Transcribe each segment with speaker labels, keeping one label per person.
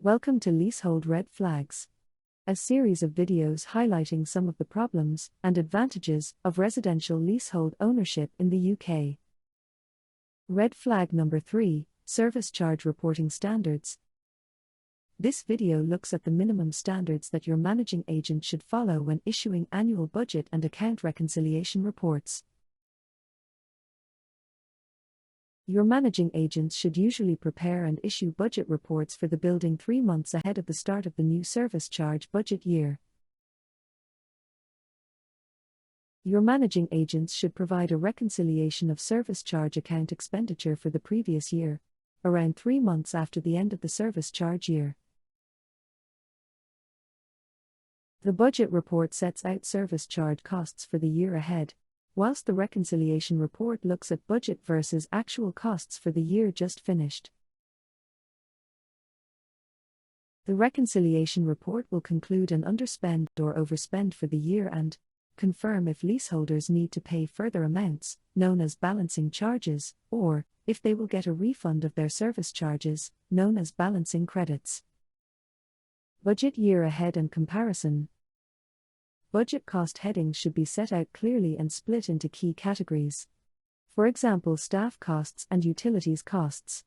Speaker 1: Welcome to Leasehold Red Flags, a series of videos highlighting some of the problems and advantages of residential leasehold ownership in the UK. Red flag number 3, Service Charge Reporting Standards. This video looks at the minimum standards that your managing agent should follow when issuing annual budget and account reconciliation reports. Your managing agents should usually prepare and issue budget reports for the building 3 months ahead of the start of the new service charge budget year. Your managing agents should provide a reconciliation of service charge account expenditure for the previous year, around 3 months after the end of the service charge year. The budget report sets out service charge costs for the year ahead, whilst the reconciliation report looks at budget versus actual costs for the year just finished. The reconciliation report will conclude an underspend or overspend for the year and confirm if leaseholders need to pay further amounts, known as balancing charges, or if they will get a refund of their service charges, known as balancing credits. Budget year ahead and comparison. Budget cost headings should be set out clearly and split into key categories. For example, staff costs and utilities costs.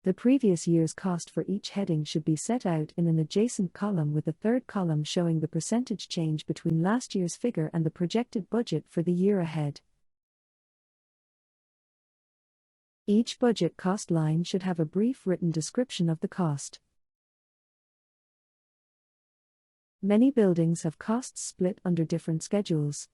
Speaker 1: The previous year's cost for each heading should be set out in an adjacent column with a third column showing the percentage change between last year's figure and the projected budget for the year ahead. Each budget cost line should have a brief written description of the cost. Many buildings have costs split under different schedules.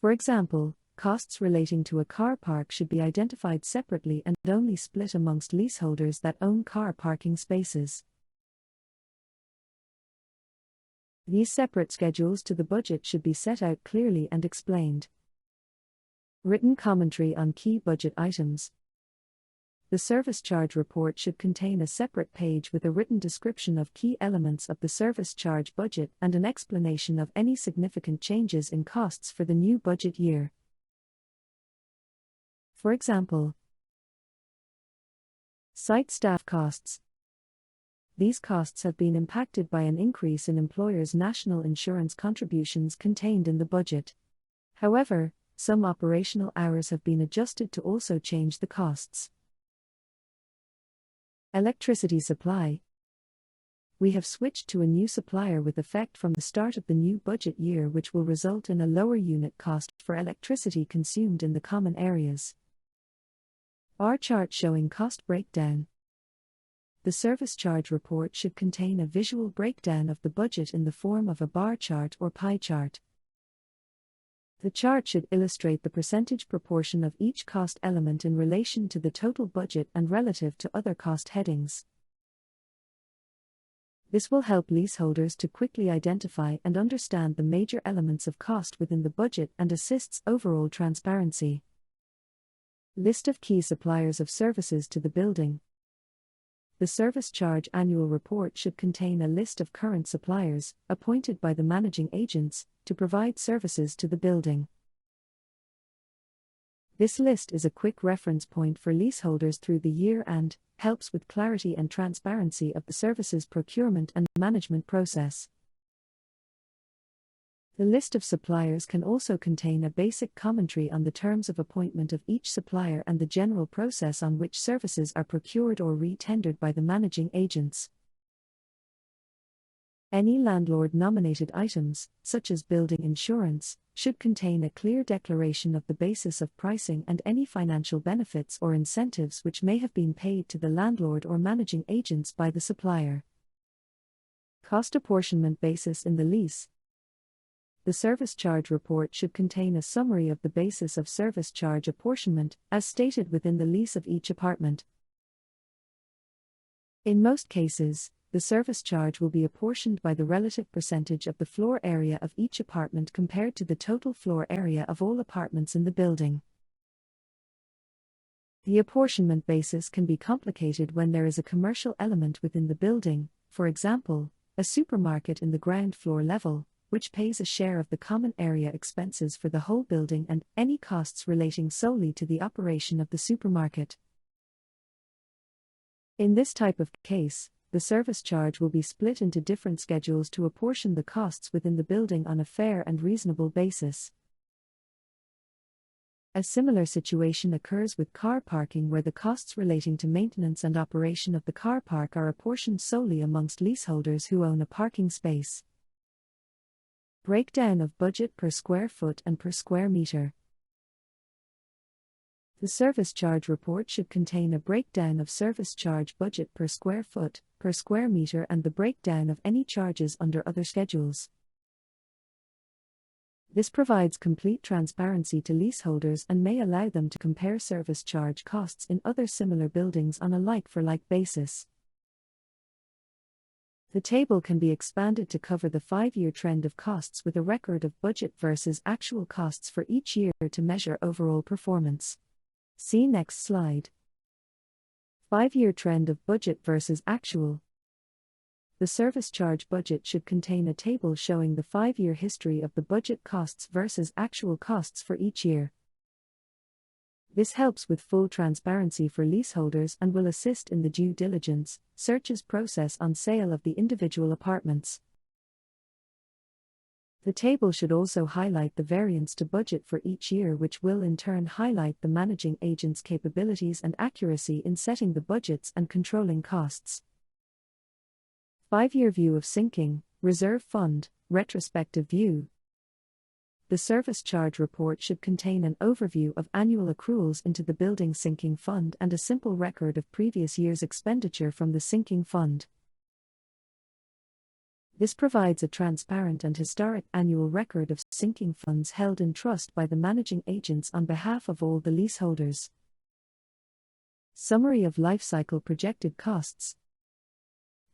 Speaker 1: For example, costs relating to a car park should be identified separately and only split amongst leaseholders that own car parking spaces. These separate schedules to the budget should be set out clearly and explained. Written commentary on key budget items. The service charge report should contain a separate page with a written description of key elements of the service charge budget and an explanation of any significant changes in costs for the new budget year. For example, site staff costs. These costs have been impacted by an increase in employers' national insurance contributions contained in the budget. However, some operational hours have been adjusted to also change the costs. Electricity supply. We have switched to a new supplier with effect from the start of the new budget year, which will result in a lower unit cost for electricity consumed in the common areas. Bar chart showing cost breakdown. The service charge report should contain a visual breakdown of the budget in the form of a bar chart or pie chart. The chart should illustrate the percentage proportion of each cost element in relation to the total budget and relative to other cost headings. This will help leaseholders to quickly identify and understand the major elements of cost within the budget and assists overall transparency. List of key suppliers of services to the building. The service charge annual report should contain a list of current suppliers, appointed by the managing agents, to provide services to the building. This list is a quick reference point for leaseholders through the year and helps with clarity and transparency of the services procurement and management process. The list of suppliers can also contain a basic commentary on the terms of appointment of each supplier and the general process on which services are procured or re-tendered by the managing agents. Any landlord-nominated items, such as building insurance, should contain a clear declaration of the basis of pricing and any financial benefits or incentives which may have been paid to the landlord or managing agents by the supplier. Cost apportionment basis in the lease. The service charge report should contain a summary of the basis of service charge apportionment, as stated within the lease of each apartment. In most cases, the service charge will be apportioned by the relative percentage of the floor area of each apartment compared to the total floor area of all apartments in the building. The apportionment basis can be complicated when there is a commercial element within the building, for example, a supermarket in the ground floor level, which pays a share of the common area expenses for the whole building and any costs relating solely to the operation of the supermarket. In this type of case, the service charge will be split into different schedules to apportion the costs within the building on a fair and reasonable basis. A similar situation occurs with car parking, where the costs relating to maintenance and operation of the car park are apportioned solely amongst leaseholders who own a parking space. Breakdown of budget per square foot and per square meter. The service charge report should contain a breakdown of service charge budget per square foot, per square meter, and the breakdown of any charges under other schedules. This provides complete transparency to leaseholders and may allow them to compare service charge costs in other similar buildings on a like-for-like basis. The table can be expanded to cover the 5-year trend of costs with a record of budget versus actual costs for each year to measure overall performance. See next slide. 5-year trend of budget versus actual. The service charge budget should contain a table showing the 5-year history of the budget costs versus actual costs for each year. This helps with full transparency for leaseholders and will assist in the due diligence searches process on sale of the individual apartments. The table should also highlight the variance to budget for each year, which will in turn highlight the managing agent's capabilities and accuracy in setting the budgets and controlling costs. 5-year view of sinking, reserve fund, retrospective view. The service charge report should contain an overview of annual accruals into the building sinking fund and a simple record of previous year's expenditure from the sinking fund. This provides a transparent and historic annual record of sinking funds held in trust by the managing agents on behalf of all the leaseholders. Summary of life cycle projected costs.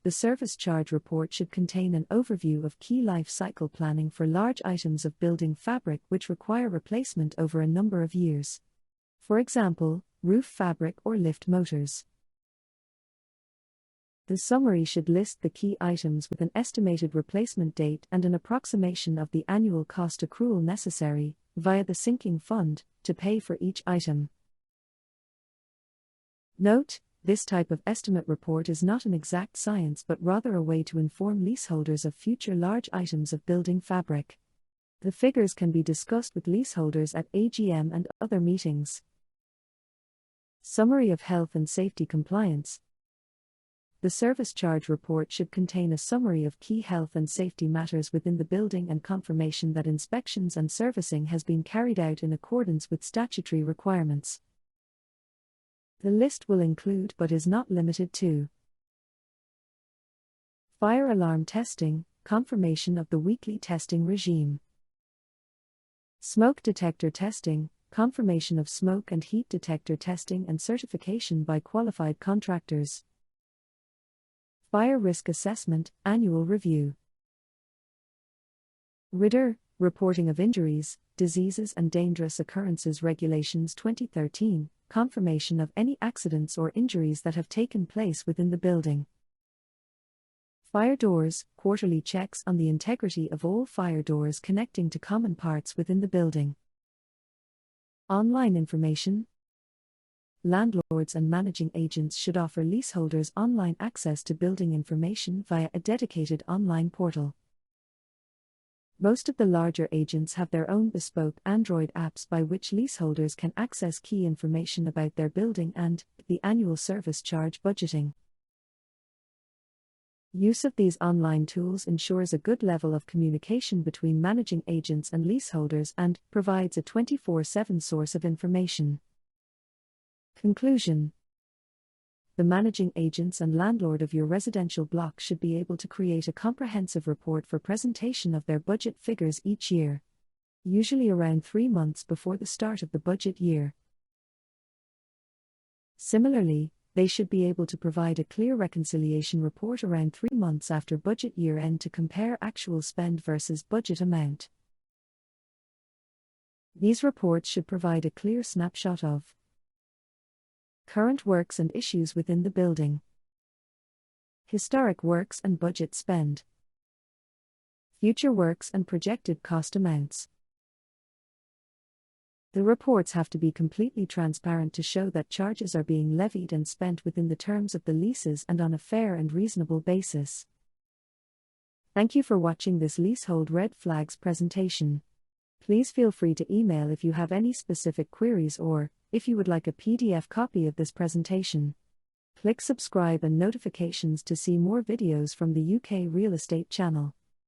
Speaker 1: The service charge report should contain an overview of key life cycle planning for large items of building fabric which require replacement over a number of years. For example, roof fabric or lift motors. The summary should list the key items with an estimated replacement date and an approximation of the annual cost accrual necessary, via the sinking fund, to pay for each item. Note: this type of estimate report is not an exact science but rather a way to inform leaseholders of future large items of building fabric. The figures can be discussed with leaseholders at AGM and other meetings. Summary of health and safety compliance. The service charge report should contain a summary of key health and safety matters within the building and confirmation that inspections and servicing has been carried out in accordance with statutory requirements. The list will include but is not limited to fire alarm testing, confirmation of the weekly testing regime, smoke detector testing, confirmation of smoke and heat detector testing and certification by qualified contractors, fire risk assessment, annual review, RIDDER, reporting of injuries, diseases and dangerous occurrences regulations 2013, confirmation of any accidents or injuries that have taken place within the building. Fire doors, quarterly checks on the integrity of all fire doors connecting to common parts within the building. Online information. Landlords and managing agents should offer leaseholders online access to building information via a dedicated online portal. Most of the larger agents have their own bespoke Android apps by which leaseholders can access key information about their building and the annual service charge budgeting. Use of these online tools ensures a good level of communication between managing agents and leaseholders and provides a 24/7 source of information. Conclusion. The managing agents and landlord of your residential block should be able to create a comprehensive report for presentation of their budget figures each year, usually around 3 months before the start of the budget year. Similarly, they should be able to provide a clear reconciliation report around 3 months after budget year end to compare actual spend versus budget amount. These reports should provide a clear snapshot of current works and issues within the building, historic works and budget spend, future works and projected cost amounts. The reports have to be completely transparent to show that charges are being levied and spent within the terms of the leases and on a fair and reasonable basis. Thank you for watching this Leasehold Red Flags presentation. Please feel free to email if you have any specific queries or, if you would like a PDF copy of this presentation. Click subscribe and notifications to see more videos from the UK Real Estate channel.